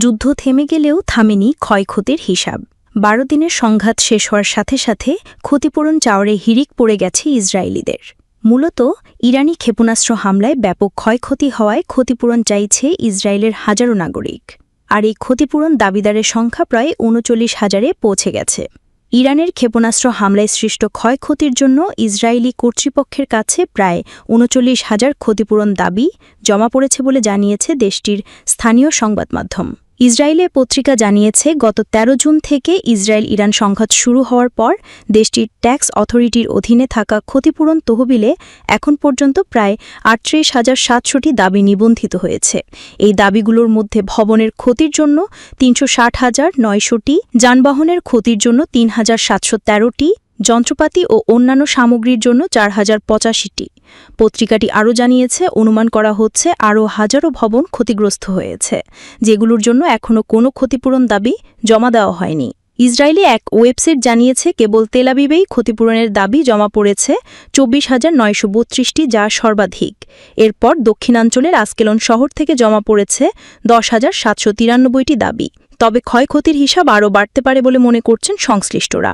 যুদ্ধ থেমে গেলেও থামেনি ক্ষয়ক্ষতির হিসাব। ১২ দিনের সংঘাত শেষ হওয়ার সাথে সাথে ক্ষতিপূরণ চাওয়ারে হিড়িক পড়ে গেছে ইসরায়েলিদের। মূলত ইরানি ক্ষেপণাস্ত্র হামলায় ব্যাপক ক্ষয়ক্ষতি হওয়ায় ক্ষতিপূরণ চাইছে ইসরায়েলের হাজারো নাগরিক। আর এই ক্ষতিপূরণ দাবিদারের সংখ্যা প্রায় ৩৯,০০০-এ পৌঁছে গেছে। ইরানের ক্ষেপণাস্ত্র হামলায় সৃষ্ট ক্ষয়ক্ষতির জন্য ইসরায়েলি কর্তৃপক্ষের কাছে প্রায় ৩৯,০০০ ক্ষতিপূরণ দাবি জমা পড়েছে বলে জানিয়েছে দেশটির স্থানীয় সংবাদমাধ্যম। ইসরায়েলের পত্রিকা জানিয়েছে, গত ১৩ জুন থেকে ইসরায়েল ইরান সংঘাত শুরু হওয়ার পর দেশটির ট্যাক্স অথরিটির অধীনে থাকা ক্ষতিপূরণ তহবিলে এখন পর্যন্ত প্রায় ৩৮,৭০০টি দাবি নিবন্ধিত হয়েছে। এই দাবিগুলোর মধ্যে ভবনের ক্ষতির জন্য ৩৬০,৯০০টি, যানবাহনের ক্ষতির জন্য ৩,৭১৩টি, যন্ত্রপাতি ও অন্যান্য সামগ্রীর জন্য ৪,০৮৫টি। পত্রিকাটি আরও জানিয়েছে, অনুমান করা হচ্ছে আরও হাজারো ভবন ক্ষতিগ্রস্ত হয়েছে, যেগুলোর জন্য এখনও কোনো ক্ষতিপূরণ দাবি জমা দেওয়া হয়নি। ইসরায়েলি এক ওয়েবসাইট জানিয়েছে, কেবল তেল আবিবেই ক্ষতিপূরণের দাবি জমা পড়েছে ২৪,৯৩২টি, যা সর্বাধিক। এরপর দক্ষিণাঞ্চলের আসকেলন শহর থেকে জমা পড়েছে ১০,৭৯৩টি দাবি। তবে ক্ষয়ক্ষতির হিসাব আরও বাড়তে পারে বলে মনে করছেন সংশ্লিষ্টরা।